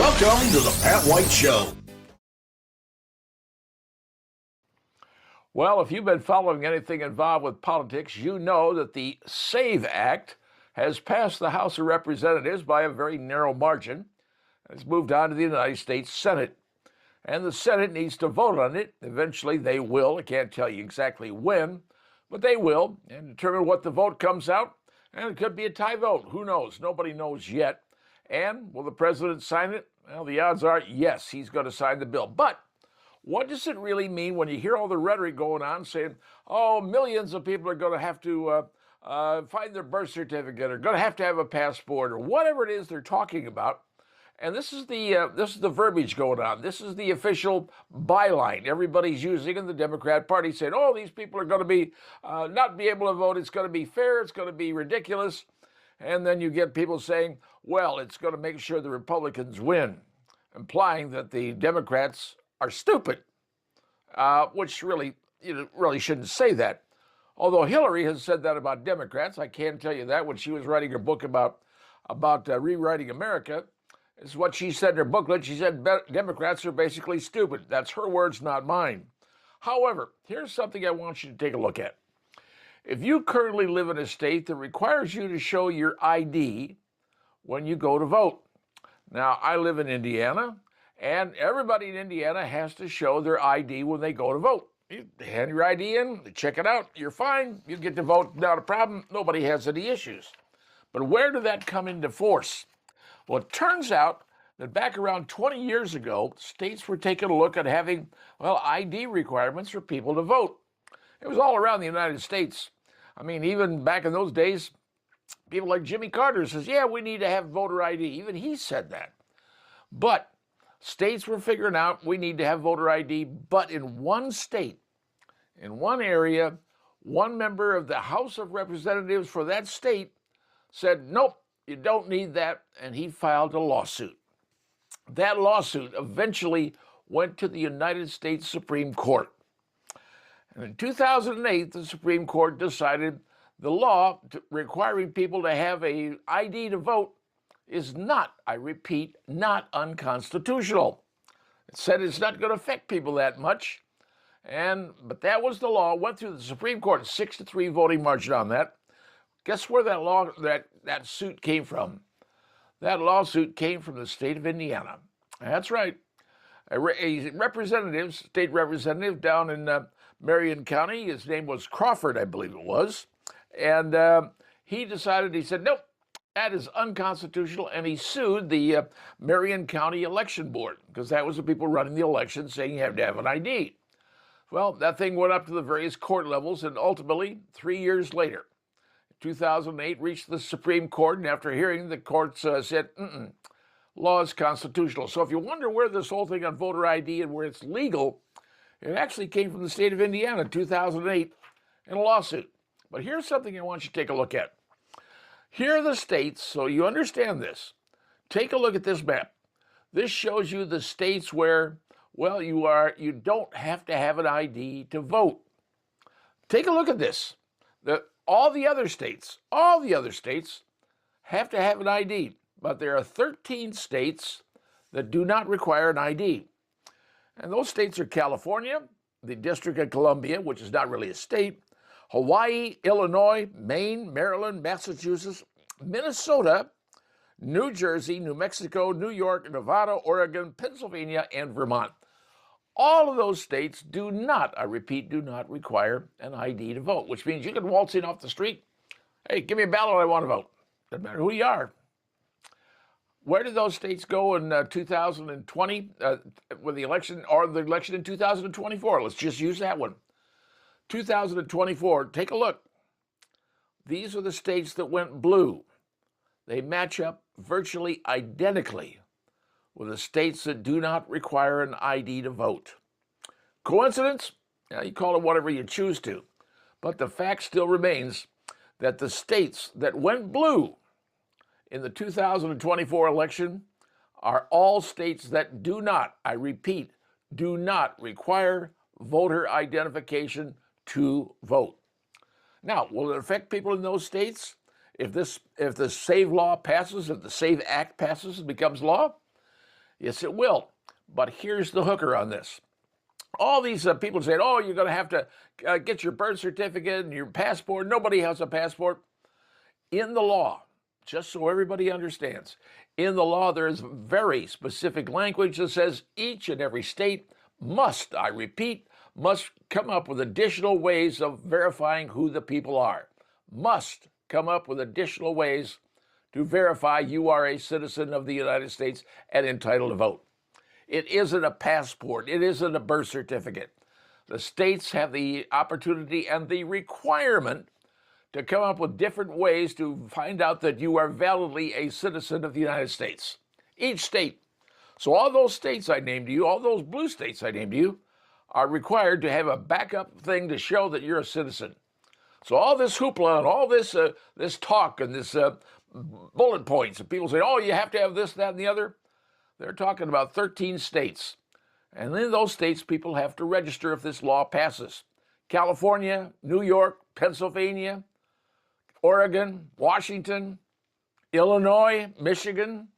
Welcome to the Pat White Show. Well, if you've been following anything involved with politics, you know that the SAVE Act has passed the House of Representatives by a very narrow margin. It's moved on to the United States Senate. And the Senate needs to vote on it. Eventually they will. I can't tell you exactly when, but they will, and determine what the vote comes out. And it could be a tie vote. Who knows? Nobody knows yet. And will the president sign it? Well, the odds are yes, he's going to sign the bill. But what does it really mean when you hear all the rhetoric going on saying, oh, millions of people are going to have to find their birth certificate, or going to have a passport, or whatever it is they're talking about? And this is the verbiage going on. This is the official byline everybody's using in the Democrat Party, saying, oh, these people are going to be not be able to vote. It's going to be fair. It's going to be ridiculous. And then you get people saying, well, it's going to make sure the Republicans win, implying that the Democrats are stupid, which really shouldn't say that. Although Hillary has said that about Democrats. I can tell you that when she was writing her book about rewriting America. Is what she said in her booklet. She said Democrats are basically stupid. That's her words, not mine. However, here's something I want you to take a look at. If you currently live in a state that requires you to show your ID when you go to vote. Now, I live in Indiana, and everybody in Indiana has to show their ID when they go to vote. You hand your ID in, they check it out, you're fine, you get to vote, not a problem, nobody has any issues. But where did that come into force? Well, it turns out that back around 20 years ago, states were taking a look at having, ID requirements for people to vote. It was all around the United States. I mean, even back in those days, people like Jimmy Carter says, yeah, we need to have voter ID. Even he said that. But states were figuring out we need to have voter ID, but in one state, in one area, one member of the House of Representatives for that state said, nope, you don't need that, and he filed a lawsuit. That lawsuit eventually went to the United States Supreme Court. And in 2008, the Supreme Court decided the law requiring people to have an ID to vote is not, I repeat, not unconstitutional. It said it's not going to affect people that much, but that was the law. Went through the Supreme Court, 6-3 voting margin on that. Guess where that suit came from? That lawsuit came from the state of Indiana. That's right. A state representative down in Marion County, his name was Crawford, I believe it was, and he said, nope, that is unconstitutional, and he sued the Marion County Election Board, because that was the people running the election saying you have to have an ID. Well, that thing went up to the various court levels, and ultimately, 3 years later, 2008, reached the Supreme Court, and after hearing, the courts said, law is constitutional. So if you wonder where this whole thing on voter ID and where it's legal, it actually came from the state of Indiana in 2008 in a lawsuit. But here's something I want you to take a look at. Here are the states, so you understand this. Take a look at this map. This shows you the states where, you don't have to have an ID to vote. Take a look at this. All the other states have to have an ID, but there are 13 states that do not require an ID. And those states are California, the District of Columbia, which is not really a state, Hawaii, Illinois, Maine, Maryland, Massachusetts, Minnesota, New Jersey, New Mexico, New York, Nevada, Oregon, Pennsylvania, and Vermont. All of those states do not, I repeat, do not require an ID to vote, which means you can waltz in off the street. Hey, give me a ballot, I want to vote. Doesn't matter who you are. Where did those states go in 2020 with the election, or the election in 2024? Let's just use that one. 2024, take a look. These are the states that went blue. They match up virtually identically with the states that do not require an ID to vote. Coincidence? Yeah, you call it whatever you choose to. But the fact still remains that the states that went blue in the 2024 election are all states that do not, I repeat, do not require voter identification to vote. Now, will it affect people in those states if the SAVE law passes, if the SAVE Act passes and becomes law? Yes, it will. But here's the hooker on this. All these people say, oh, you're going to have to get your birth certificate and your passport. Nobody has a passport. In the law, just so everybody understands, in the law, there is very specific language that says each and every state must, I repeat, must come up with additional ways of verifying who the people are. Must come up with additional ways to verify you are a citizen of the United States and entitled to vote. It isn't a passport. It isn't a birth certificate. The states have the opportunity and the requirement to come up with different ways to find out that you are validly a citizen of the United States. Each state. So all those states I named to you, all those blue states I named to you, are required to have a backup thing to show that you're a citizen. So all this hoopla and all this this talk and this bullet points, and people say, oh, you have to have this, that, and the other. They're talking about 13 states. And in those states, people have to register if this law passes. California, New York, Pennsylvania, Oregon, Washington, Illinois, Michigan,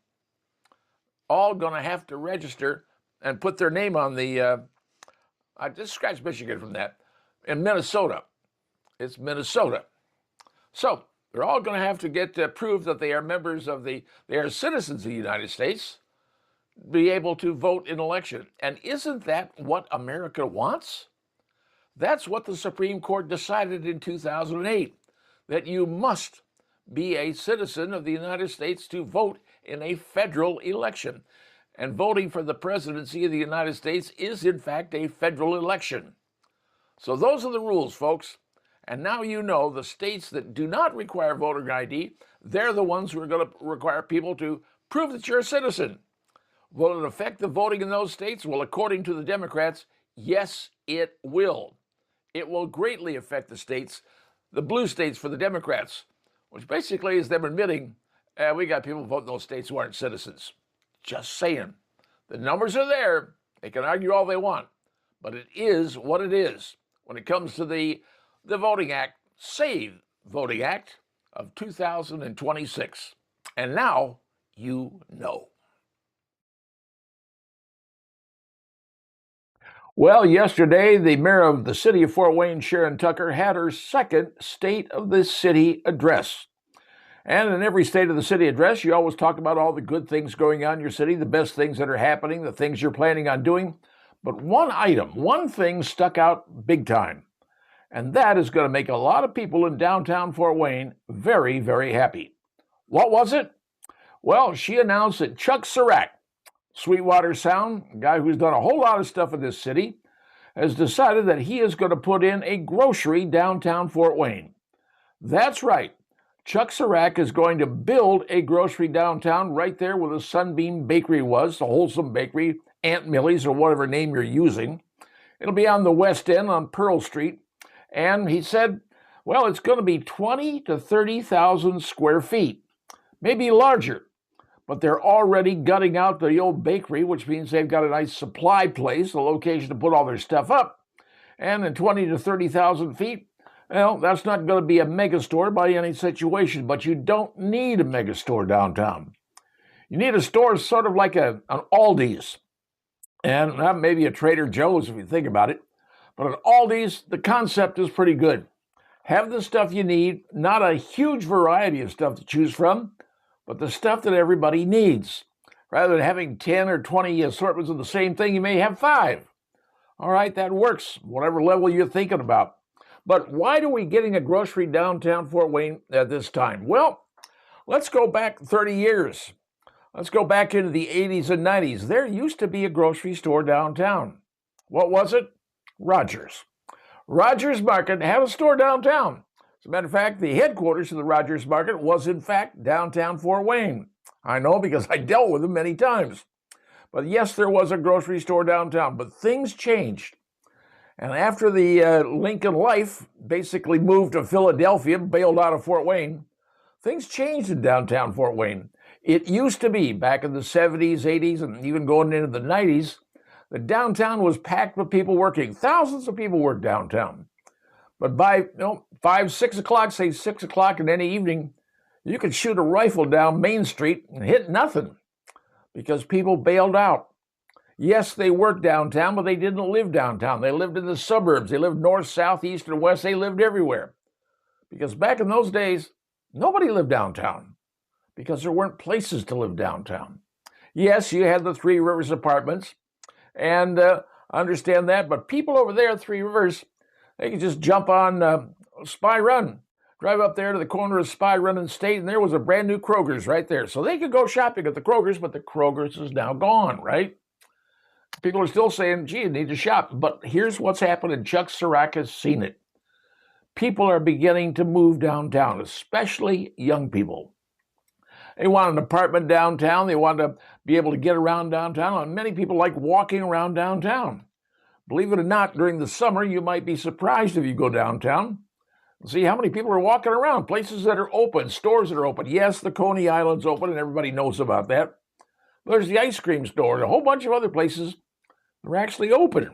all going to have to register and put their name on the, I just scratched Michigan from that, in Minnesota. It's Minnesota. So they're all going to have to get proof that they are members of they are citizens of the United States, be able to vote in election. And isn't that what America wants? That's what the Supreme Court decided in 2008, that you must be a citizen of the United States to vote in a federal election. And voting for the presidency of the United States is, in fact, a federal election. So those are the rules, folks. And now you know the states that do not require voter ID, they're the ones who are going to require people to prove that you're a citizen. Will it affect the voting in those states? Well, according to the Democrats, yes, it will. It will greatly affect the states, the blue states for the Democrats, which basically is them admitting, we got people voting in those states who aren't citizens. Just saying. The numbers are there. They can argue all they want. But it is what it is when it comes to the Voting Act, SAVE Voting Act of 2026. And now you know. Well, yesterday, the mayor of the city of Fort Wayne, Sharon Tucker, had her second State of the City address. And in every State of the City address, you always talk about all the good things going on in your city, the best things that are happening, the things you're planning on doing. But one thing stuck out big time. And that is going to make a lot of people in downtown Fort Wayne very, very happy. What was it? Well, she announced that Chuck Sirac, Sweetwater Sound, a guy who's done a whole lot of stuff in this city, has decided that he is going to put in a grocery downtown Fort Wayne. That's right. Chuck Sirac is going to build a grocery downtown right there where the Sunbeam Bakery was, the Wholesome Bakery, Aunt Millie's, or whatever name you're using. It'll be on the West End on Pearl Street. And he said, well, it's going to be 20 to 30,000 square feet, maybe larger. But they're already gutting out the old bakery, which means they've got a nice supply place, a location to put all their stuff up. And in 20 to 30,000 feet, well, that's not going to be a megastore by any situation, but you don't need a megastore downtown. You need a store sort of like an Aldi's, and maybe a Trader Joe's if you think about it. But at Aldi's, the concept is pretty good. Have the stuff you need, not a huge variety of stuff to choose from, but the stuff that everybody needs. Rather than having 10 or 20 assortments of the same thing, you may have 5. All right, that works, whatever level you're thinking about. But why are we getting a grocery downtown Fort Wayne at this time? Well, let's go back 30 years. Let's go back into the 80s and 90s. There used to be a grocery store downtown. What was it? Rogers. Rogers Market had a store downtown. As a matter of fact, the headquarters of the Rogers Market was, in fact, downtown Fort Wayne. I know because I dealt with them many times. But yes, there was a grocery store downtown, but things changed. And after the Lincoln Life basically moved to Philadelphia, bailed out of Fort Wayne, things changed in downtown Fort Wayne. It used to be, back in the 70s, 80s, and even going into the 90s, the downtown was packed with people working. Thousands of people worked downtown. But by 5, 6 o'clock, say 6 o'clock in any evening, you could shoot a rifle down Main Street and hit nothing. because people bailed out. Yes, they worked downtown, but they didn't live downtown. They lived in the suburbs. They lived north, south, east, and west. They lived everywhere. Because back in those days, nobody lived downtown because there weren't places to live downtown. Yes, you had the Three Rivers apartments, and understand that, but people over there at Three Rivers, they could just jump on Spy Run, drive up there to the corner of Spy Run and State, and there was a brand new Kroger's right there. So they could go shopping at the Kroger's, but the Kroger's is now gone, right? People are still saying, gee, you need to shop. But here's what's happened, and Chuck Sirac has seen it. People are beginning to move downtown, especially young people. They want an apartment downtown. They want to be able to get around downtown. And many people like walking around downtown. Believe it or not, during the summer, you might be surprised if you go downtown and see how many people are walking around. Places that are open, stores that are open. Yes, the Coney Island's open, and everybody knows about that. There's the ice cream store and a whole bunch of other places that are actually open.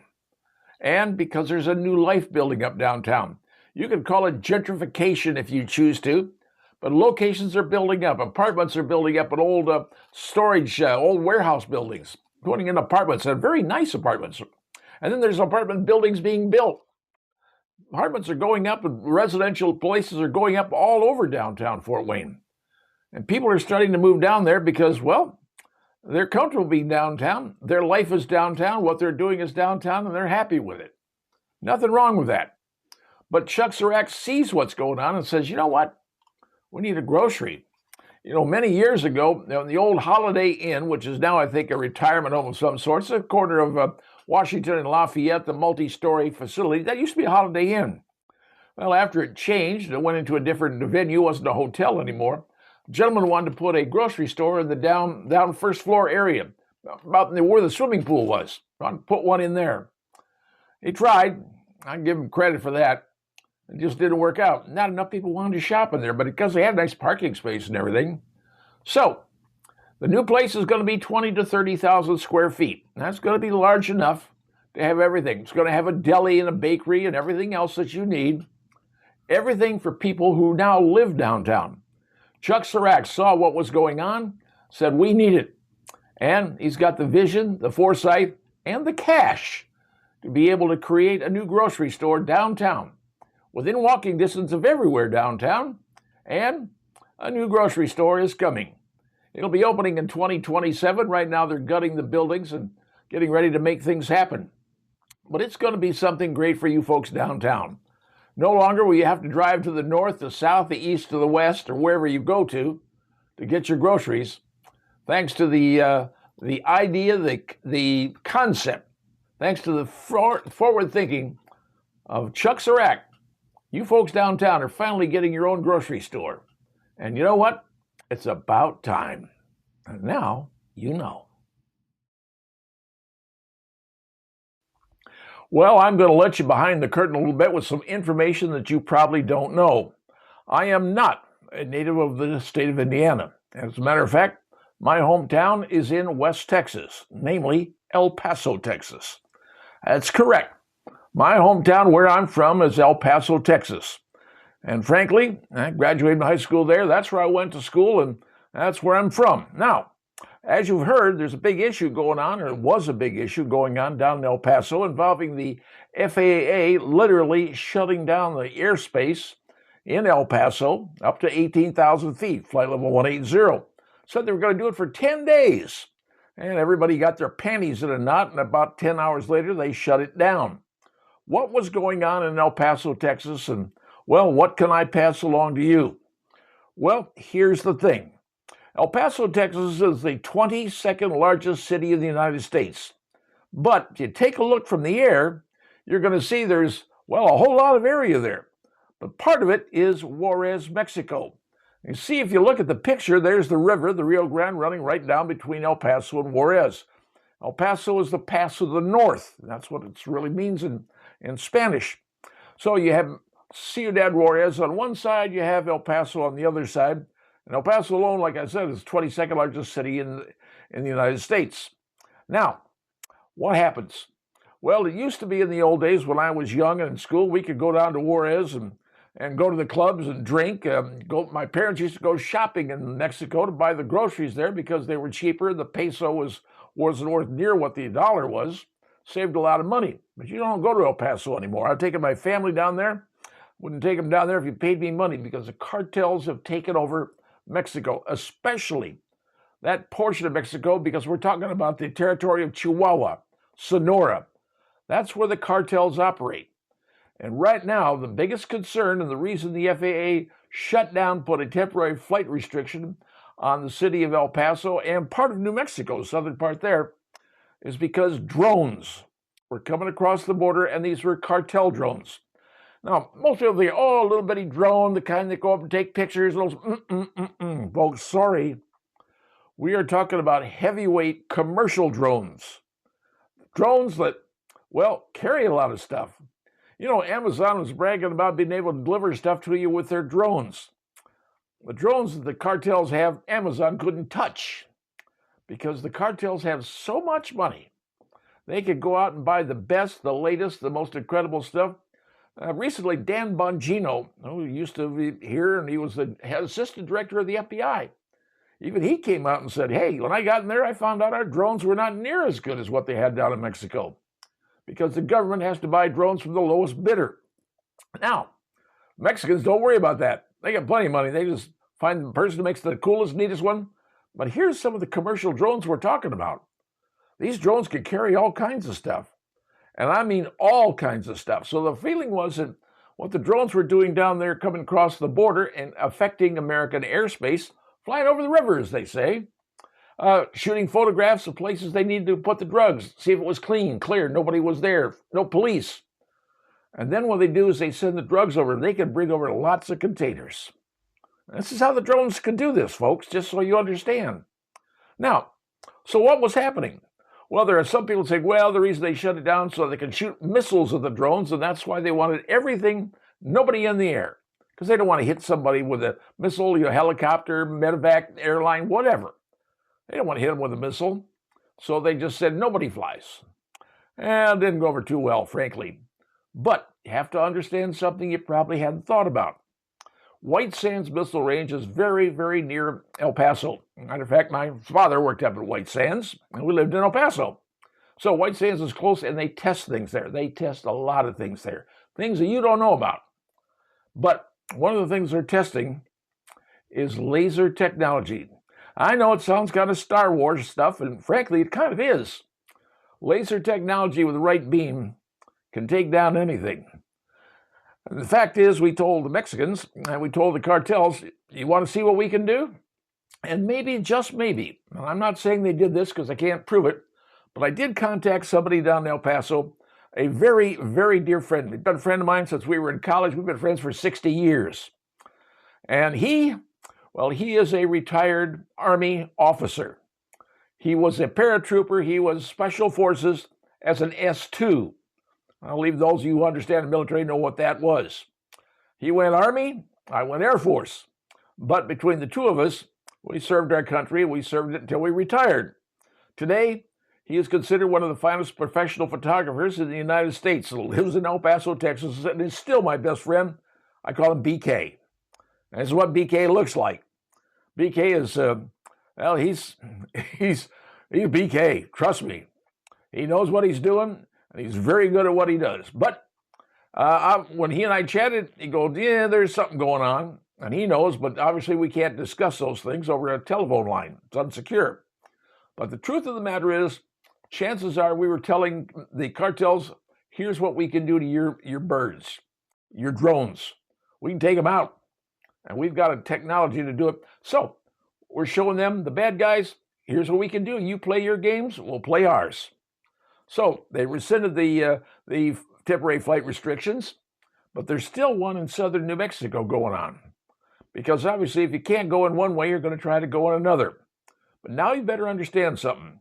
And because there's a new life building up downtown. You can call it gentrification if you choose to, but locations are building up. Apartments are building up in old storage, old warehouse buildings, putting in apartments, and very nice apartments. And then there's apartment buildings being built. Apartments are going up, and residential places are going up all over downtown Fort Wayne. And people are starting to move down there because, well, they're comfortable being downtown. Their life is downtown. What they're doing is downtown, and they're happy with it. Nothing wrong with that. But Chuck Sirac sees what's going on and says, you know what? We need a grocery. You know, many years ago, the old Holiday Inn, which is now, I think, a retirement home of some sort, it's a corner of Washington and Lafayette, the multi-story facility, that used to be a Holiday Inn. Well, after it changed, it went into a different venue, wasn't a hotel anymore. A gentleman wanted to put a grocery store in the down first floor area, about where the swimming pool was. Wanted to put one in there. He tried. I give him credit for that. It just didn't work out. Not enough people wanted to shop in there, but because they had nice parking space and everything. So, the new place is going to be 20 to 30,000 square feet. That's going to be large enough to have everything. It's going to have a deli and a bakery and everything else that you need. Everything for people who now live downtown. Chuck Sirac saw what was going on, said we need it. And he's got the vision, the foresight, and the cash to be able to create a new grocery store downtown, within walking distance of everywhere downtown, and a new grocery store is coming. It'll be opening in 2027. Right now they're gutting the buildings and getting ready to make things happen. But it's going to be something great for you folks downtown. No longer will you have to drive to the north, the south, the east, to the west, or wherever you go to get your groceries. Thanks to the idea, the concept, thanks to the forward thinking of Chuck Sirac, you folks downtown are finally getting your own grocery store. And you know what? It's about time. And now you know. Well, I'm going to let you behind the curtain a little bit with some information that you probably don't know. I am not a native of the state of Indiana. As a matter of fact, my hometown is in West Texas, namely El Paso, Texas. That's correct. My hometown, where I'm from, is El Paso, Texas. And frankly, I graduated high school there. That's where I went to school, and that's where I'm from. Now, as you've heard, there's a big issue going on, or it was a big issue going on down in El Paso involving the FAA literally shutting down the airspace in El Paso up to 18,000 feet, flight level 180. Said they were going to do it for 10 days. And everybody got their panties in a knot, and about 10 hours later, they shut it down. What was going on in El Paso, Texas, and, well, what can I pass along to you? Well, here's the thing. El Paso, Texas is the 22nd largest city in the United States. But if you take a look from the air, you're going to see there's, well, a whole lot of area there. But part of it is Juarez, Mexico. You see, if you look at the picture, there's the river, the Rio Grande, running right down between El Paso and Juarez. El Paso is the pass of the north. That's what it really means in Spanish. So you have Ciudad Juarez on one side, you have El Paso on the other side. And El Paso alone, like I said, is the 22nd largest city in the United States. Now, what happens? Well, it used to be in the old days when I was young and in school, we could go down to Juarez and go to the clubs and drink. My parents used to go shopping in Mexico to buy the groceries there because they were cheaper. The peso wasn't worth near what the dollar was. Saved a lot of money. But you don't go to El Paso anymore. I've taken my family down there. Wouldn't take them down there if you paid me money because the cartels have taken over Mexico, especially that portion of Mexico, because we're talking about the territory of Chihuahua, Sonora. That's where the cartels operate. And right now, the biggest concern and the reason the FAA shut down, put a temporary flight restriction on the city of El Paso and part of New Mexico, southern part there, is because drones were coming across the border, and these were cartel drones. Now, most people think, oh, a little bitty drone, the kind that go up and take pictures. Folks, sorry. We are talking about heavyweight commercial drones. Drones that, well, carry a lot of stuff. You know, Amazon was bragging about being able to deliver stuff to you with their drones. The drones that the cartels have, Amazon couldn't touch because the cartels have so much money. They could go out and buy the best, the latest, the most incredible stuff. Recently, Dan Bongino, who used to be here, and he was the assistant director of the FBI. Even he came out and said, hey, when I got in there, I found out our drones were not near as good as what they had down in Mexico because the government has to buy drones from the lowest bidder. Now, Mexicans don't worry about that. They got plenty of money. They just find the person who makes the coolest, neatest one. But here's some of the commercial drones we're talking about. These drones can carry all kinds of stuff. And I mean all kinds of stuff. So the feeling was that what the drones were doing down there coming across the border and affecting American airspace, flying over the river, as they say, shooting photographs of places they needed to put the drugs, see if it was clean, clear, nobody was there, no police. And then what they do is they send the drugs over. They can bring over lots of containers. This is how the drones can do this, folks, just so you understand. Now, so what was happening? Well, there are some people saying, well, the reason they shut it down so they can shoot missiles at the drones, and that's why they wanted everything, nobody in the air, because they don't want to hit somebody with a missile, helicopter, medevac, airline, whatever. They don't want to hit them with a missile, so they just said nobody flies. And it didn't go over too well, frankly. But you have to understand something you probably hadn't thought about. White Sands Missile Range is very, very near El Paso. Matter of fact, my father worked up at White Sands, and we lived in El Paso. So White Sands is close, and they test things there. They test a lot of things there, things that you don't know about. But one of the things they're testing is laser technology. I know it sounds kind of Star Wars stuff, and frankly, it kind of is. Laser technology with the right beam can take down anything. And the fact is, we told the Mexicans, and we told the cartels, you want to see what we can do? And maybe, just maybe, and I'm not saying they did this because I can't prove it, but I did contact somebody down in El Paso, a very, very dear friend. He's been a friend of mine since we were in college. We've been friends for 60 years. And he is a retired Army officer. He was a paratrooper. He was Special Forces as an S2. I'll leave those of you who understand the military know what that was. He went Army, I went Air Force. But between the two of us, we served our country. We served it until we retired. Today, he is considered one of the finest professional photographers in the United States. He lives in El Paso, Texas, and is still my best friend. I call him BK. And this is what BK looks like. BK is, he's BK. Trust me. He knows what he's doing, and he's very good at what he does. But when he and I chatted, he goes, yeah, there's something going on. And he knows, but obviously we can't discuss those things over a telephone line. It's unsecure. But the truth of the matter is, chances are we were telling the cartels, here's what we can do to your birds, your drones. We can take them out. And we've got a technology to do it. So we're showing them, the bad guys, here's what we can do. You play your games, we'll play ours. So they rescinded the temporary flight restrictions, but there's still one in southern New Mexico going on. Because obviously, if you can't go in one way, you're going to try to go in another. But now you better understand something.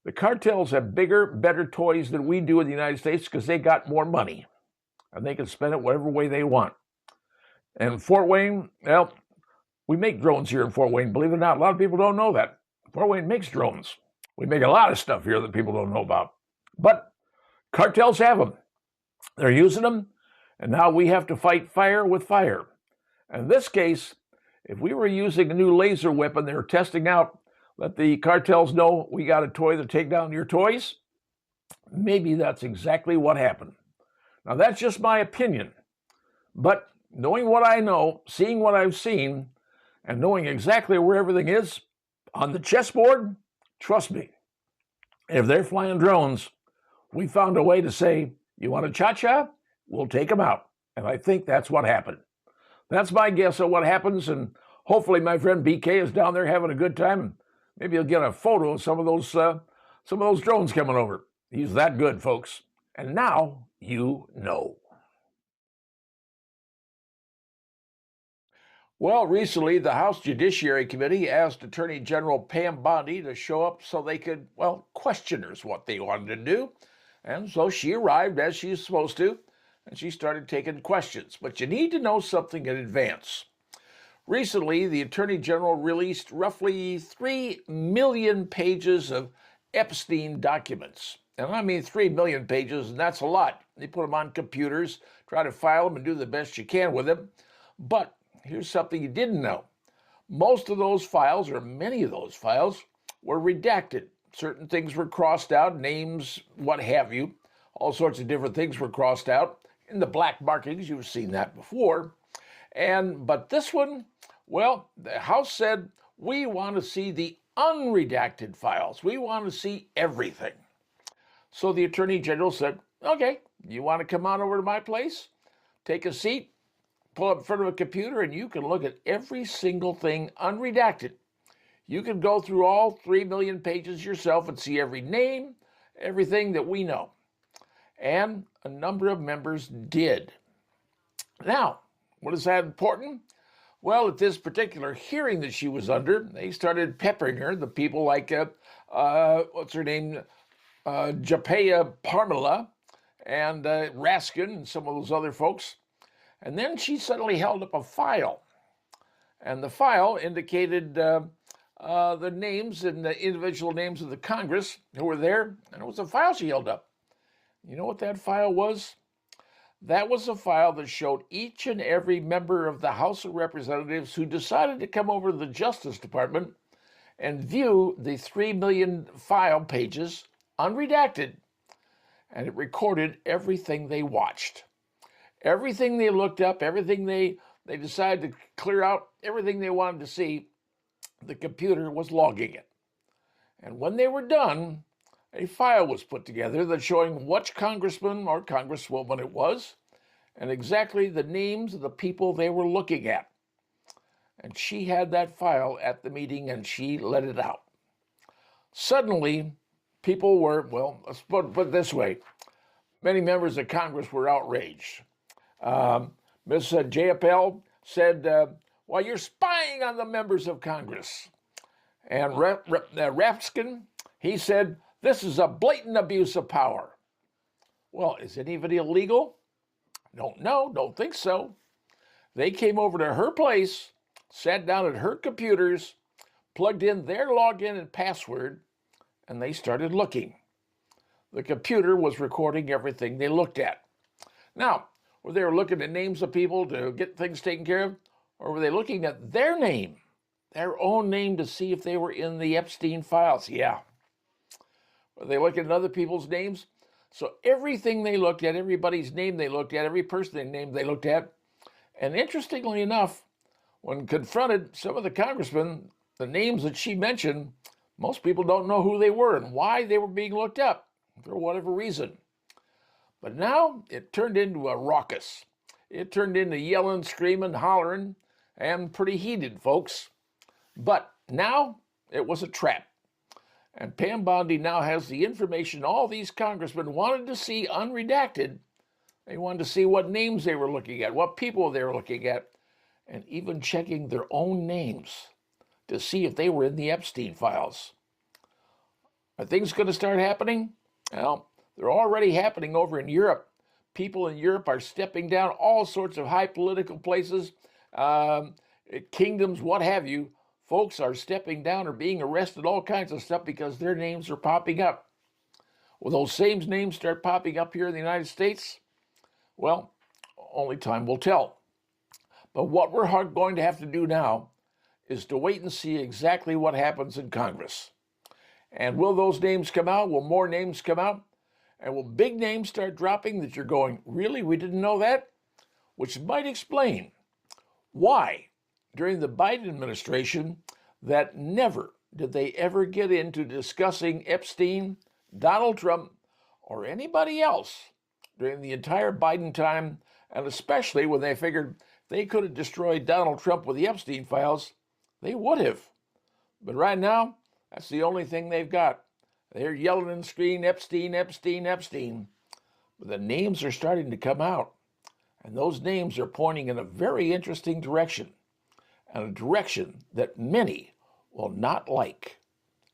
The cartels have bigger, better toys than we do in the United States because they got more money. And they can spend it whatever way they want. And Fort Wayne, well, we make drones here in Fort Wayne. Believe it or not, a lot of people don't know that. Fort Wayne makes drones. We make a lot of stuff here that people don't know about. But cartels have them. They're using them. And now we have to fight fire with fire. In this case, if we were using a new laser weapon they were testing out, let the cartels know we got a toy to take down your toys, maybe that's exactly what happened. Now, that's just my opinion. But knowing what I know, seeing what I've seen, and knowing exactly where everything is on the chessboard, trust me, if they're flying drones, we found a way to say, you want a cha-cha? We'll take them out. And I think that's what happened. That's my guess of what happens, and hopefully my friend BK is down there having a good time. Maybe he'll get a photo of some of those drones coming over. He's that good, folks. And now you know. Well, recently the House Judiciary Committee asked Attorney General Pam Bondi to show up so they could, question her what they wanted to do. And so she arrived as she's supposed to, and she started taking questions. But you need to know something in advance. Recently, the Attorney General released roughly 3 million pages of Epstein documents. And I mean 3 million pages, and that's a lot. They put them on computers, try to file them and do the best you can with them. But here's something you didn't know. Most of those files, or many of those files, were redacted. Certain things were crossed out, names, what have you. All sorts of different things were crossed out. In the black markings, you've seen that before. But this one, the House said, we want to see the unredacted files. We want to see everything. So the Attorney General said, okay, you want to come on over to my place, take a seat, pull up in front of a computer, and you can look at every single thing unredacted. You can go through all 3 million pages yourself and see every name, everything that we know. And a number of members did. Now, what is that important? Well, at this particular hearing that she was under, they started peppering her, the people like, what's her name, Japaya Parmela and Raskin and some of those other folks. And then she suddenly held up a file. And the file indicated the names and the individual names of the Congress who were there. And it was a file she held up. You know what that file was? That was a file that showed each and every member of the House of Representatives who decided to come over to the Justice Department and view the 3 million file pages unredacted. And it recorded everything they watched. Everything they looked up, everything they decided to clear out, everything they wanted to see, the computer was logging it. And when they were done, a file was put together that's showing which congressman or congresswoman it was and exactly the names of the people they were looking at. And she had that file at the meeting and she let it out. Suddenly, people were, let's put it this way, many members of Congress were outraged. Ms. Jayapal said, you're spying on the members of Congress. And Rapskin, he said, this is a blatant abuse of power. Well, is anybody illegal? Don't know, don't think so. They came over to her place, sat down at her computers, plugged in their login and password, and they started looking. The computer was recording everything they looked at. Now, were they looking at names of people to get things taken care of, or were they looking at their name, their own name, to see if they were in the Epstein files? Yeah. Were they looking at other people's names? So everything they looked at, everybody's name they looked at, every person they looked at. And interestingly enough, when confronted, some of the congressmen, the names that she mentioned, most people don't know who they were and why they were being looked up for whatever reason. But now it turned into a ruckus. It turned into yelling, screaming, hollering, and pretty heated, folks. But now it was a trap. And Pam Bondi now has the information all these congressmen wanted to see unredacted. They wanted to see what names they were looking at, what people they were looking at, and even checking their own names to see if they were in the Epstein files. Are things going to start happening? Well, they're already happening over in Europe. People in Europe are stepping down all sorts of high political places, kingdoms, what have you. Folks are stepping down or being arrested, all kinds of stuff because their names are popping up. Will those same names start popping up here in the United States? Well, only time will tell. But what we're going to have to do now is to wait and see exactly what happens in Congress. And will those names come out? Will more names come out? And will big names start dropping that you're going, really? We didn't know that? Which might explain why, during the Biden administration, that never did they ever get into discussing Epstein, Donald Trump, or anybody else during the entire Biden time, and especially when they figured they could have destroyed Donald Trump with the Epstein files, they would have. But right now, that's the only thing they've got. They're yelling and screaming, Epstein, Epstein, Epstein. But the names are starting to come out. And those names are pointing in a very interesting direction, and a direction that many will not like.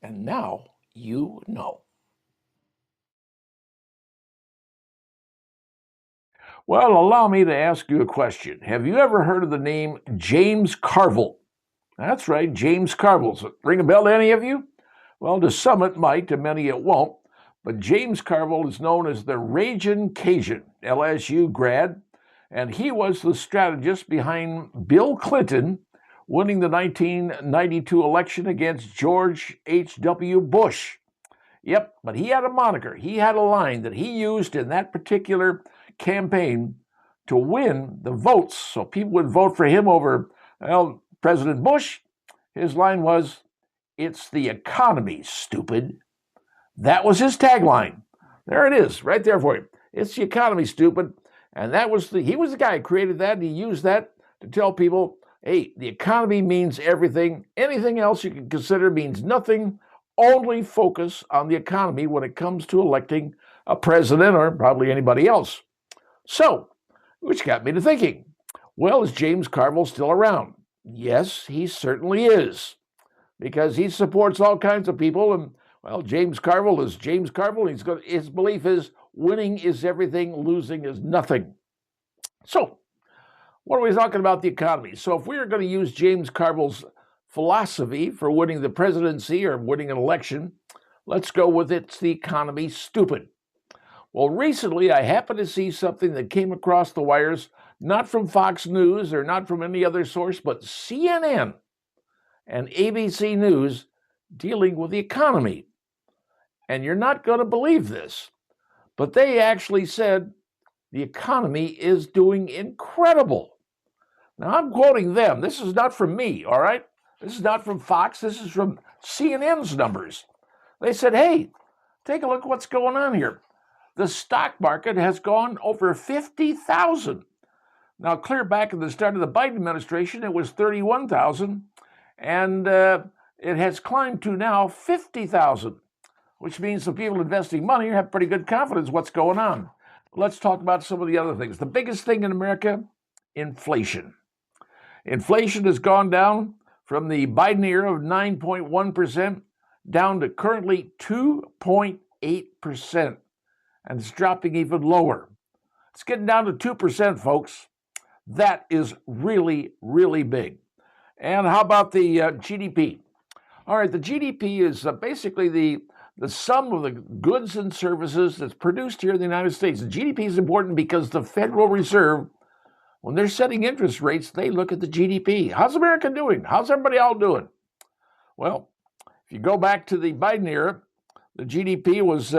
And now you know. Well, allow me to ask you a question. Have you ever heard of the name James Carville? That's right, James Carville. Does it ring a bell to any of you? Well, to some it might, to many it won't. But James Carville is known as the Ragin' Cajun, LSU grad, and he was the strategist behind Bill Clinton winning the 1992 election against George H.W. Bush. Yep, but he had a moniker. He had a line that he used in that particular campaign to win the votes, so people would vote for him over, well, President Bush. His line was, "It's the economy, stupid." That was his tagline. There it is, right there for you. It's the economy, stupid. And he was the guy who created that, and he used that to tell people, hey, the economy means everything. Anything else you can consider means nothing. Only focus on the economy when it comes to electing a president or probably anybody else. So, which got me to thinking, well, is James Carville still around? Yes, he certainly is, because he supports all kinds of people. And, well, James Carville is James Carville. His belief is winning is everything, losing is nothing. So, what are we talking about? The economy. So if we are going to use James Carville's philosophy for winning the presidency or winning an election, let's go with it's the economy, stupid. Well, recently I happened to see something that came across the wires, not from Fox News or not from any other source, but CNN and ABC News dealing with the economy. And you're not going to believe this, but they actually said the economy is doing incredible. Now, I'm quoting them. This is not from me, all right? This is not from Fox. This is from CNN's numbers. They said, hey, take a look at what's going on here. The stock market has gone over 50,000. Now, clear back at the start of the Biden administration, it was 31,000, and it has climbed to now 50,000, which means the people investing money have pretty good confidence what's going on. Let's talk about some of the other things. The biggest thing in America, inflation. Inflation has gone down from the Biden era of 9.1% down to currently 2.8%. And it's dropping even lower. It's getting down to 2%, folks. That is really, really big. And how about the GDP? All right, the GDP is basically the sum of the goods and services that's produced here in the United States. The GDP is important because the Federal Reserve, when they're setting interest rates, they look at the GDP. How's America doing? How's everybody all doing? Well, if you go back to the Biden era, the GDP was,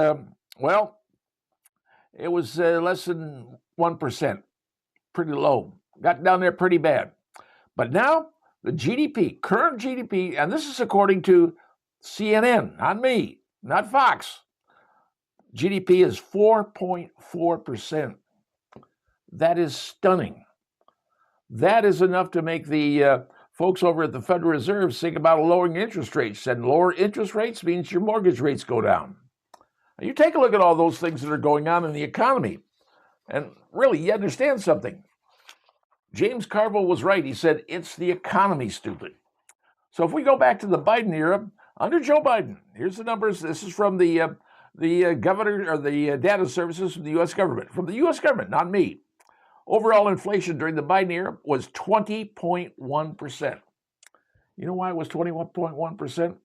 it was less than 1%, pretty low. Got down there pretty bad. But now, the GDP, current GDP, and this is according to CNN, not me, not Fox. GDP is 4.4%. That is stunning. That is enough to make the folks over at the Federal Reserve think about lowering interest rates. And lower interest rates means your mortgage rates go down. Now, you take a look at all those things that are going on in the economy, and really, you understand something. James Carville was right. He said, it's the economy, stupid. So if we go back to the Biden era, under Joe Biden, here's the numbers. This is from the governor or the data services from the U.S. government. From the U.S. government, not me. Overall inflation during the Biden era was 20.1%. You know why it was 21.1%?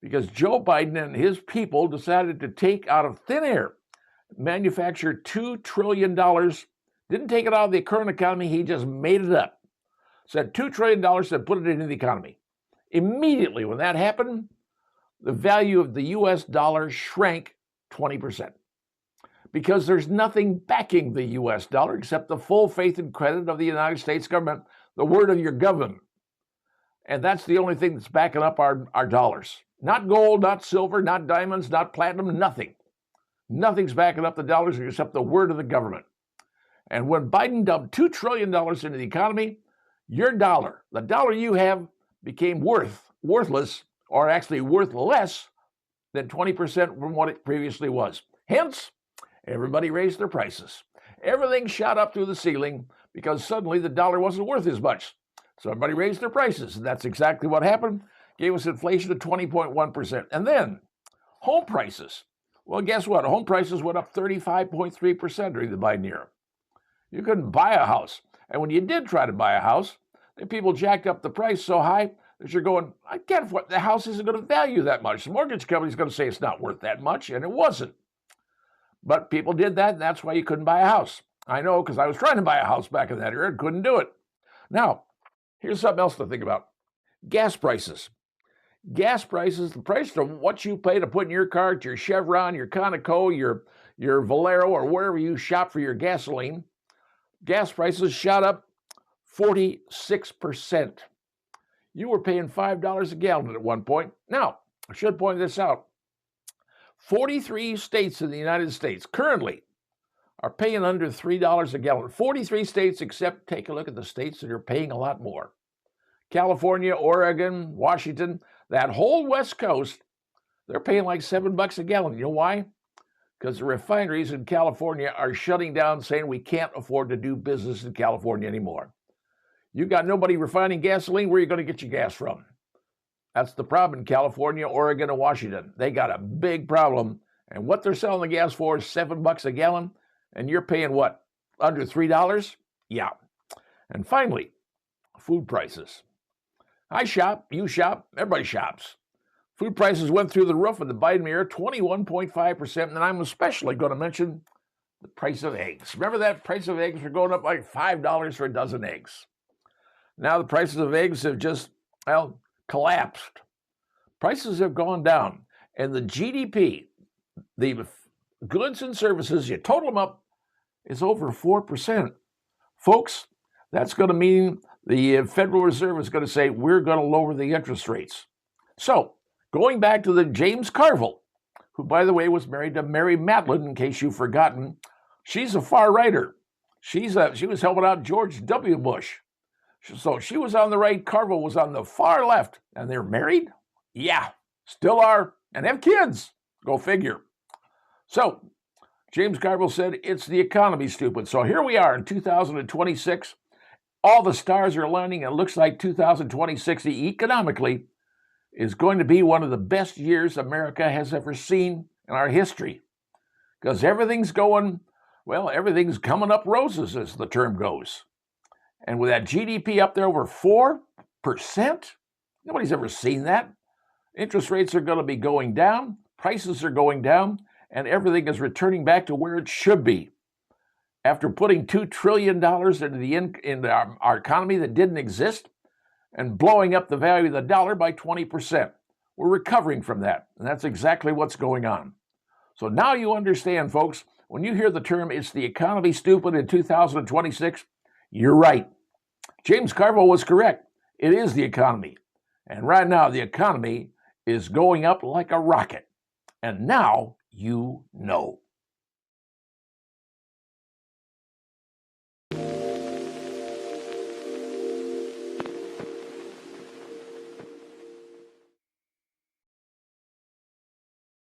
Because Joe Biden and his people decided to take out of thin air, manufacture $2 trillion Didn't take it out of the current economy, he just made it up. Said $2 trillion, said put it into the economy. Immediately when that happened, the value of the US dollar shrank 20%. Because there's nothing backing the US dollar except the full faith and credit of the United States government, the word of your government. And that's the only thing that's backing up our dollars. Not gold, not silver, not diamonds, not platinum, nothing. Nothing's backing up the dollars except the word of the government. And when Biden dumped $2 trillion into the economy, your dollar, the dollar you have, became worthless, or actually worth less than 20% from what it previously was. Hence, everybody raised their prices. Everything shot up through the ceiling because suddenly the dollar wasn't worth as much. So everybody raised their prices, and that's exactly what happened. Gave us inflation of 20.1%. And then home prices. Well, guess what? Home prices went up 35.3% during the Biden era. You couldn't buy a house. And when you did try to buy a house, the people jacked up the price so high that you're going, I can't afford, the house isn't going to value that much. The mortgage company's going to say it's not worth that much, and it wasn't. But people did that, and that's why you couldn't buy a house. I know, because I was trying to buy a house back in that era and couldn't do it. Now, here's something else to think about. Gas prices. Gas prices, the price of what you pay to put in your car, your Chevron, your Conoco, your Valero, or wherever you shop for your gasoline, gas prices shot up 46%. You were paying $5 a gallon at one point. Now, I should point this out. 43 states in the United States currently are paying under $3 a gallon. 43 states, except take a look at the states that are paying a lot more. California, Oregon, Washington, that whole West Coast, they're paying like $7 a gallon. You know why? Because the refineries in California are shutting down, saying we can't afford to do business in California anymore. You got nobody refining gasoline, where are you going to get your gas from? That's the problem in California, Oregon, and Washington. They got a big problem. And what they're selling the gas for is $7 a gallon. And you're paying what? Under $3? Yeah. And finally, food prices. I shop, you shop, everybody shops. Food prices went through the roof in the Biden era, 21.5%. And I'm especially going to mention the price of eggs. Remember that price of eggs were going up like $5 for a dozen eggs. Now the prices of eggs have just, collapsed. Prices have gone down. And the GDP, the goods and services, you total them up, is over 4%. Folks, that's going to mean the Federal Reserve is going to say, we're going to lower the interest rates. So, going back to the James Carville, who, by the way, was married to Mary Matlin, in case you've forgotten, she's a far-righter. She was helping out George W. Bush. So she was on the right, Carville was on the far left, and they're married? Yeah, still are, and have kids. Go figure. So, James Carville said, it's the economy, stupid. So here we are in 2026. All the stars are aligning, and it looks like 2026 economically is going to be one of the best years America has ever seen in our history. Because everything's coming up roses, as the term goes. And with that GDP up there over 4%, nobody's ever seen that. Interest rates are going to be going down, prices are going down, and everything is returning back to where it should be. After putting $2 trillion into our economy that didn't exist and blowing up the value of the dollar by 20%. We're recovering from that, and that's exactly what's going on. So now you understand, folks, when you hear the term, it's the economy, stupid, in 2026, you're right. James Carville was correct. It is the economy. And right now, the economy is going up like a rocket. And now you know.